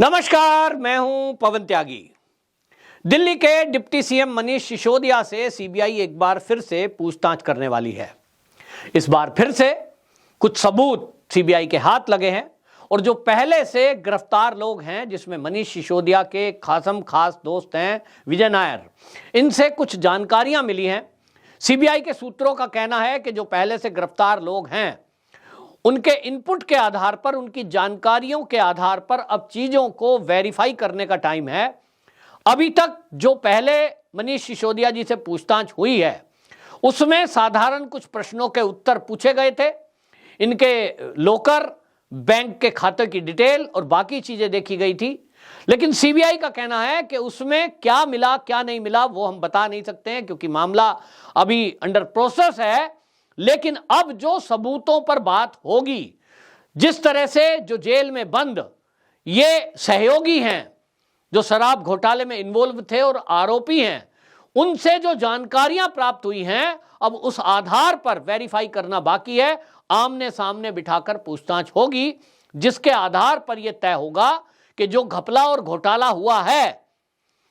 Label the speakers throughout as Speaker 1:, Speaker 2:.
Speaker 1: नमस्कार, मैं हूं पवन त्यागी। दिल्ली के डिप्टी सीएम मनीष सिसोदिया से सीबीआई एक बार फिर से पूछताछ करने वाली है। इस बार फिर से कुछ सबूत सीबीआई के हाथ लगे हैं और जो पहले से गिरफ्तार लोग हैं, जिसमें मनीष सिसोदिया के खास दोस्त हैं विजय नायर, इनसे कुछ जानकारियां मिली हैं। सीबीआई के सूत्रों का कहना है कि जो पहले से गिरफ्तार लोग हैं, उनके इनपुट के आधार पर, उनकी जानकारियों के आधार पर अब चीजों को वेरीफाई करने का टाइम है। अभी तक जो पहले मनीष सिसोदिया जी से पूछताछ हुई है, उसमें साधारण कुछ प्रश्नों के उत्तर पूछे गए थे। इनके लोकर, बैंक के खाते की डिटेल और बाकी चीजें देखी गई थी। लेकिन सीबीआई का कहना है कि उसमें क्या मिला क्या नहीं मिला वो हम बता नहीं सकते हैं, क्योंकि मामला अभी अंडर प्रोसेस है। लेकिन अब जो सबूतों पर बात होगी, जिस तरह से जो जेल में बंद ये सहयोगी हैं, जो शराब घोटाले में इन्वॉल्व थे और आरोपी हैं, उनसे जो जानकारियां प्राप्त हुई हैं, अब उस आधार पर वेरीफाई करना बाकी है। आमने सामने बिठाकर पूछताछ होगी, जिसके आधार पर यह तय होगा कि जो घपला और घोटाला हुआ है,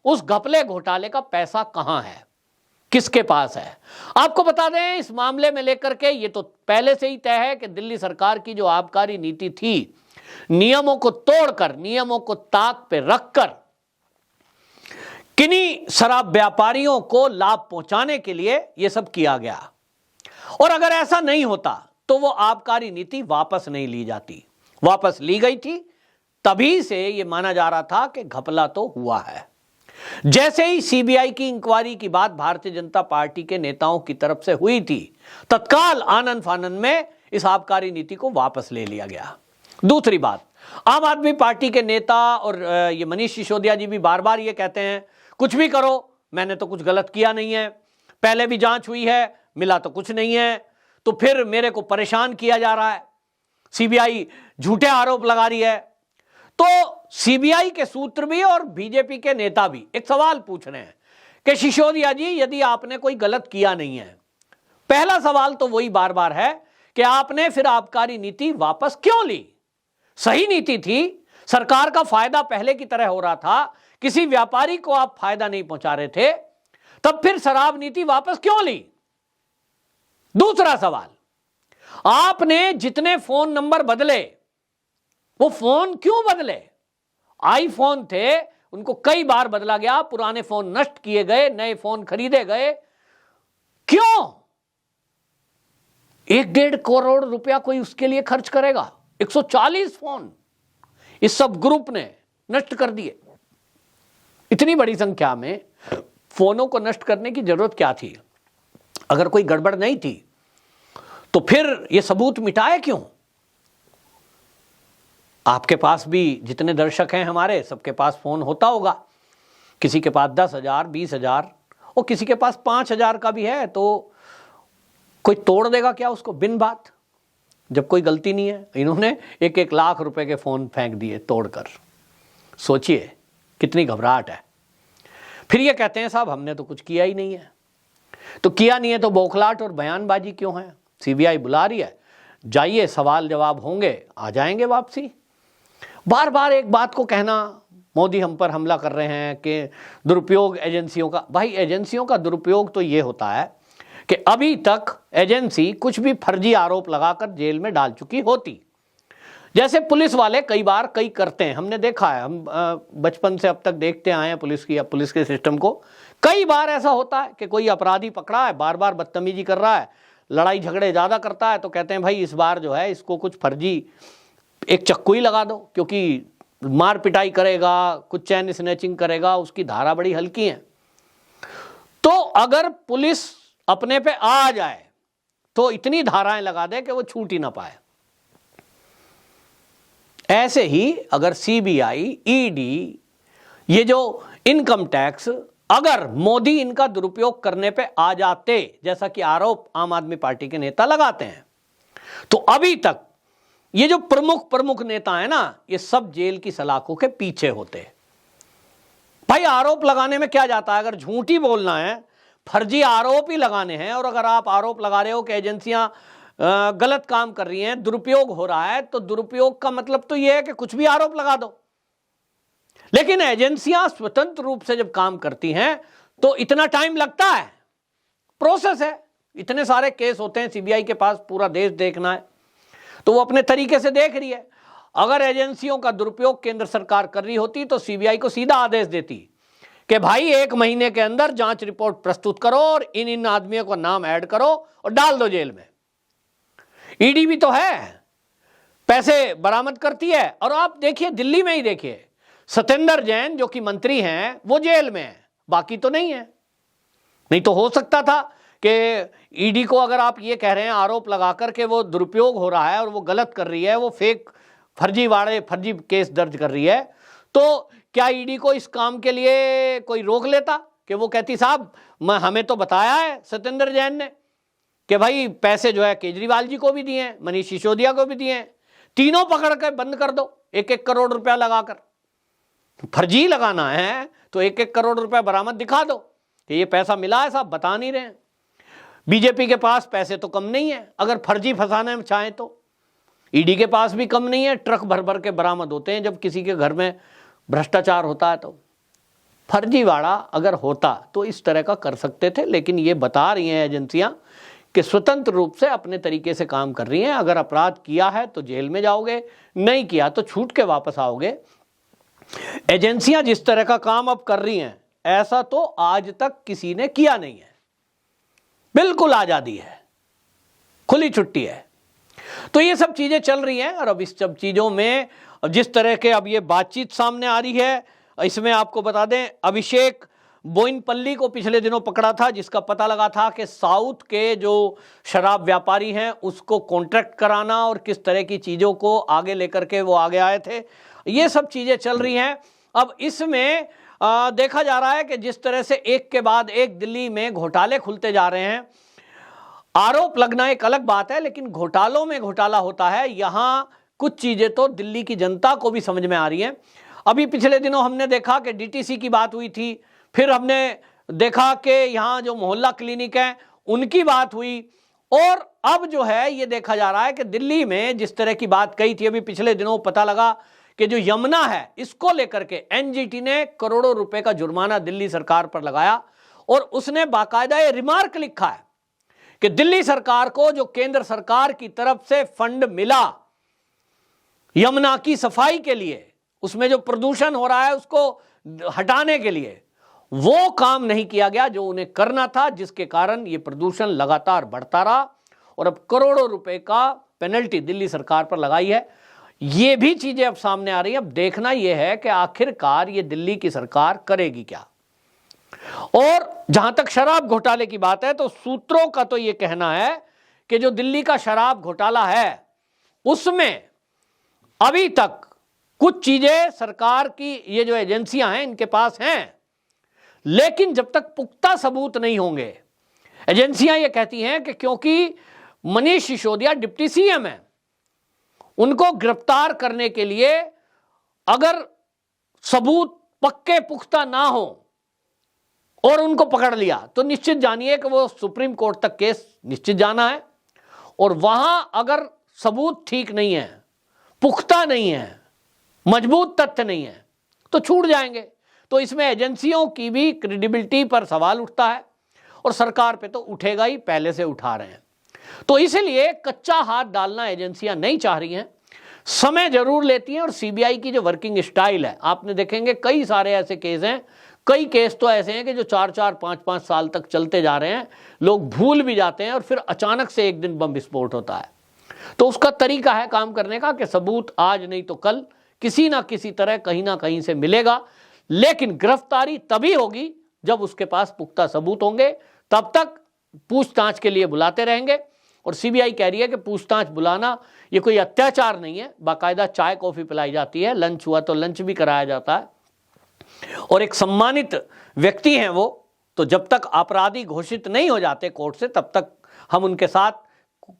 Speaker 1: उस घपले घोटाले का पैसा कहां है, किसके पास है। आपको बता दें, इस मामले में लेकर के ये तो पहले से ही तय है कि दिल्ली सरकार की जो आबकारी नीति थी, नियमों को तोड़कर, नियमों को ताक पे रखकर किन्हीं शराब व्यापारियों को लाभ पहुंचाने के लिए यह सब किया गया। और अगर ऐसा नहीं होता तो वो आबकारी नीति वापस नहीं ली जाती। वापस ली गई थी, तभी से यह माना जा रहा था कि घपला तो हुआ है। जैसे ही सीबीआई की इंक्वायरी की बात भारतीय जनता पार्टी के नेताओं की तरफ से हुई थी, तत्काल आनन फानन में इस आबकारी नीति को वापस ले लिया गया। दूसरी बात, आम आदमी पार्टी के नेता और ये मनीष सिसोदिया जी भी बार बार ये कहते हैं, कुछ भी करो, मैंने तो कुछ गलत किया नहीं है, पहले भी जांच हुई है, मिला तो कुछ नहीं है, तो फिर मेरे को परेशान किया जा रहा है, सीबीआई झूठे आरोप लगा रही है। तो सीबीआई के सूत्र भी और बीजेपी के नेता भी एक सवाल पूछ रहे हैं कि सिसोदिया जी, यदि आपने कोई गलत किया नहीं है, पहला सवाल तो वही बार बार है कि आपने फिर आबकारी नीति वापस क्यों ली? सही नीति थी, सरकार का फायदा पहले की तरह हो रहा था, किसी व्यापारी को आप फायदा नहीं पहुंचा रहे थे, तब फिर शराब नीति वापस क्यों ली? दूसरा सवाल, आपने जितने फोन नंबर बदले, वो फोन क्यों बदले? आईफोन थे, उनको कई बार बदला गया, पुराने फोन नष्ट किए गए, नए फोन खरीदे गए, क्यों? 1-1.5 करोड़ रुपया कोई उसके लिए खर्च करेगा? 140 फोन इस सब ग्रुप ने नष्ट कर दिए। इतनी बड़ी संख्या में फोनों को नष्ट करने की जरूरत क्या थी? अगर कोई गड़बड़ नहीं थी तो फिर यह सबूत मिटाए क्यों? आपके पास भी, जितने दर्शक हैं हमारे, सबके पास फोन होता होगा। किसी के पास 10,000, 20,000 और किसी के पास 5,000 का भी है, तो कोई तोड़ देगा क्या उसको बिन बात, जब कोई गलती नहीं है? इन्होंने 1-1 लाख रुपए के फोन फेंक दिए तोड़कर। सोचिए कितनी घबराहट है। फिर ये कहते हैं साहब हमने तो कुछ किया ही नहीं है। तो किया नहीं है तो बौखलाहट और बयानबाजी क्यों है? सीबीआई बुला रही है, जाइए, सवाल जवाब होंगे, आ जाएंगे वापसी। बार बार एक बात को कहना, मोदी हम पर हमला कर रहे हैं कि दुरुपयोग एजेंसियों का। भाई, एजेंसियों का दुरुपयोग तो ये होता है कि अभी तक एजेंसी कुछ भी फर्जी आरोप लगाकर जेल में डाल चुकी होती, जैसे पुलिस वाले कई बार कई करते हैं। हमने देखा है, हम बचपन से अब तक देखते आए हैं पुलिस के सिस्टम को। कई बार ऐसा होता है कि कोई अपराधी पकड़ा है, बार बार बदतमीजी कर रहा है, लड़ाई झगड़े ज्यादा करता है, तो कहते हैं भाई इस बार जो है इसको कुछ फर्जी एक चक्कू ही लगा दो, क्योंकि मार पिटाई करेगा, कुछ चैन स्नैचिंग करेगा, उसकी धारा बड़ी हल्की है। तो अगर पुलिस अपने पे आ जाए तो इतनी धाराएं लगा दे कि वो छूट ही ना पाए। ऐसे ही अगर सीबीआई, ईडी, ये जो इनकम टैक्स, अगर मोदी इनका दुरुपयोग करने पे आ जाते, जैसा कि आरोप आम आदमी पार्टी के नेता लगाते हैं, तो अभी तक ये जो प्रमुख नेता है ना, ये सब जेल की सलाखों के पीछे होते। भाई, आरोप लगाने में क्या जाता है? अगर झूठी बोलना है, फर्जी आरोप ही लगाने हैं, और अगर आप आरोप लगा रहे हो कि एजेंसियां गलत काम कर रही हैं, दुरुपयोग हो रहा है, तो दुरुपयोग का मतलब तो यह है कि कुछ भी आरोप लगा दो। लेकिन एजेंसियां स्वतंत्र रूप से जब काम करती हैं तो इतना टाइम लगता है, प्रोसेस है, इतने सारे केस होते हैं, सीबीआई के पास पूरा देश देखना है, तो वो अपने तरीके से देख रही है। अगर एजेंसियों का दुरुपयोग केंद्र सरकार कर रही होती तो सीबीआई को सीधा आदेश देती कि भाई 1 महीने के अंदर जांच रिपोर्ट प्रस्तुत करो और इन आदमियों का नाम ऐड करो और डाल दो जेल में। ईडी भी तो है, पैसे बरामद करती है। और आप देखिए, दिल्ली में ही देखिए, सत्येंद्र जैन जो कि मंत्री हैं वो जेल में है, बाकी तो नहीं है। नहीं तो हो सकता था कि ईडी को अगर आप ये कह रहे हैं, आरोप लगाकर के वो दुरुपयोग हो रहा है और वो गलत कर रही है, वो फेक फर्जी केस दर्ज कर रही है, तो क्या ईडी को इस काम के लिए कोई रोक लेता कि वो कहती साहब हमें तो बताया है सत्येंद्र जैन ने कि भाई पैसे जो है केजरीवाल जी को भी दिए हैं, मनीष सिसोदिया को भी दिए हैं, तीनों पकड़ कर बंद कर दो 1-1 करोड़ रुपया लगाकर। फर्जी लगाना है तो 1-1 करोड़ रुपया बरामद दिखा दो कि ये पैसा मिला है, साहब बता नहीं रहे हैं। बीजेपी के पास पैसे तो कम नहीं है, अगर फर्जी फंसाने में चाहें तो। ईडी के पास भी कम नहीं है, ट्रक भर भर के बरामद होते हैं जब किसी के घर में भ्रष्टाचार होता है। तो फर्जीवाड़ा अगर होता तो इस तरह का कर सकते थे, लेकिन ये बता रही हैं एजेंसियां कि स्वतंत्र रूप से अपने तरीके से काम कर रही हैं। अगर अपराध किया है तो जेल में जाओगे, नहीं किया तो छूट के वापस आओगे। एजेंसियां जिस तरह का काम अब कर रही हैं, ऐसा तो आज तक किसी ने किया नहीं है। बिल्कुल आजादी है, खुली छुट्टी है। तो ये सब चीजें चल रही हैं। और अब इस सब चीजों में जिस तरह के अब ये बातचीत सामने आ रही है, इसमें आपको बता दें, अभिषेक बोइनपल्ली को पिछले दिनों पकड़ा था, जिसका पता लगा था कि साउथ के जो शराब व्यापारी हैं उसको कॉन्ट्रैक्ट कराना और किस तरह की चीजों को आगे लेकर के वो आगे आए थे। ये सब चीजें चल रही हैं। अब इसमें देखा जा रहा है कि जिस तरह से एक के बाद एक दिल्ली में घोटाले खुलते जा रहे हैं। आरोप लगना एक अलग बात है, लेकिन घोटालों में घोटाला होता है। यहां कुछ चीजें तो दिल्ली की जनता को भी समझ में आ रही हैं। अभी पिछले दिनों हमने देखा कि डीटीसी की बात हुई थी, फिर हमने देखा कि यहां जो मोहल्ला क्लिनिक है उनकी बात हुई, और अब जो है ये देखा जा रहा है कि दिल्ली में जिस तरह की बात कही थी, अभी पिछले दिनों पता लगा कि जो यमुना है इसको लेकर के एनजीटी ने करोड़ों रुपए का जुर्माना दिल्ली सरकार पर लगाया, और उसने बाकायदा ये रिमार्क लिखा है कि दिल्ली सरकार को जो केंद्र सरकार की तरफ से फंड मिला यमुना की सफाई के लिए, उसमें जो प्रदूषण हो रहा है उसको हटाने के लिए, वो काम नहीं किया गया जो उन्हें करना था, जिसके कारण ये प्रदूषण लगातार बढ़ता रहा और अब करोड़ों रुपए का पेनल्टी दिल्ली सरकार पर लगाई है। ये भी चीजें अब सामने आ रही है। अब देखना यह है कि आखिरकार ये दिल्ली की सरकार करेगी क्या। और जहां तक शराब घोटाले की बात है, तो सूत्रों का तो यह कहना है कि जो दिल्ली का शराब घोटाला है उसमें अभी तक कुछ चीजें सरकार की ये जो एजेंसियां हैं इनके पास हैं, लेकिन जब तक पुख्ता सबूत नहीं होंगे, एजेंसियां ये कहती हैं कि क्योंकि मनीष सिसोदिया डिप्टी सीएम है, उनको गिरफ्तार करने के लिए अगर सबूत पक्के पुख्ता ना हो और उनको पकड़ लिया तो निश्चित जानिए कि वो सुप्रीम कोर्ट तक केस निश्चित जाना है, और वहां अगर सबूत ठीक नहीं है, पुख्ता नहीं है, मजबूत तथ्य नहीं है, तो छूट जाएंगे। तो इसमें एजेंसियों की भी क्रेडिबिलिटी पर सवाल उठता है, और सरकार पे तो उठेगा ही, पहले से उठा रहे हैं। तो इसलिए कच्चा हाथ डालना एजेंसियां नहीं चाह रही हैं, समय जरूर लेती हैं। और सीबीआई की जो वर्किंग स्टाइल है, आपने देखेंगे कई सारे ऐसे केस हैं, कई केस तो ऐसे हैं कि जो 4-4, 5-5 साल तक चलते जा रहे हैं, लोग भूल भी जाते हैं और फिर अचानक से एक दिन बम विस्फोट होता है। तो उसका तरीका है काम करने का कि सबूत आज नहीं तो कल किसी ना किसी तरह कहीं ना कहीं से मिलेगा, लेकिन गिरफ्तारी तभी होगी जब उसके पास पुख्ता सबूत होंगे। तब तक पूछताछ के लिए बुलाते रहेंगे, और सीबीआई कह रही है कि पूछताछ बुलाना ये कोई अत्याचार नहीं है, बाकायदा चाय कॉफी पिलाई जाती है, लंच हुआ तो लंच भी कराया जाता है, और एक सम्मानित व्यक्ति हैं वो। तो जब तक अपराधी घोषित नहीं हो जाते कोर्ट से, तब तक हम उनके साथ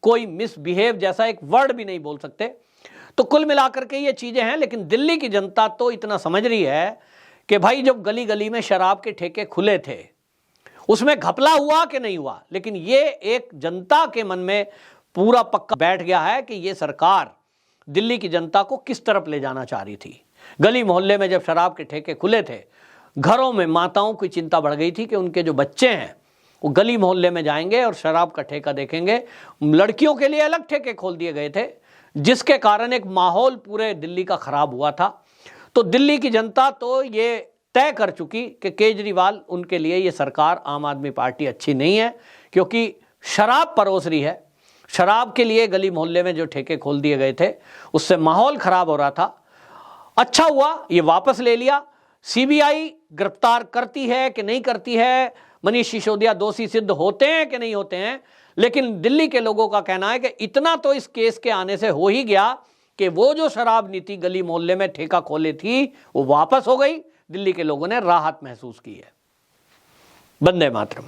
Speaker 1: कोई मिसबिहेव जैसा एक वर्ड भी नहीं बोल सकते। तो कुल मिलाकर के ये चीजें हैं। लेकिन दिल्ली की जनता तो इतना समझ रही है कि भाई जब गली गली में शराब के ठेके खुले थे उसमें घपला हुआ कि नहीं हुआ, लेकिन ये एक जनता के मन में पूरा पक्का बैठ गया है कि ये सरकार दिल्ली की जनता को किस तरफ ले जाना चाह रही थी। गली मोहल्ले में जब शराब के ठेके खुले थे, घरों में माताओं की चिंता बढ़ गई थी कि उनके जो बच्चे हैं वो गली मोहल्ले में जाएंगे और शराब का ठेका देखेंगे। लड़कियों के लिए अलग ठेके खोल दिए गए थे, जिसके कारण एक माहौल पूरे दिल्ली का खराब हुआ था। तो दिल्ली की जनता तो ये तय कर चुकी कि केजरीवाल, उनके लिए ये सरकार आम आदमी पार्टी अच्छी नहीं है, क्योंकि शराब परोस रही है। शराब के लिए गली मोहल्ले में जो ठेके खोल दिए गए थे उससे माहौल खराब हो रहा था। अच्छा हुआ ये वापस ले लिया। सीबीआई गिरफ्तार करती है कि नहीं करती है, मनीष सिसोदिया दोषी सिद्ध होते हैं कि नहीं होते हैं, लेकिन दिल्ली के लोगों का कहना है कि इतना तो इस केस के आने से हो ही गया कि वो जो शराब नीति गली मोहल्ले में ठेका खोले थी वो वापस हो गई। दिल्ली के लोगों ने राहत महसूस की है। वंदे मातरम।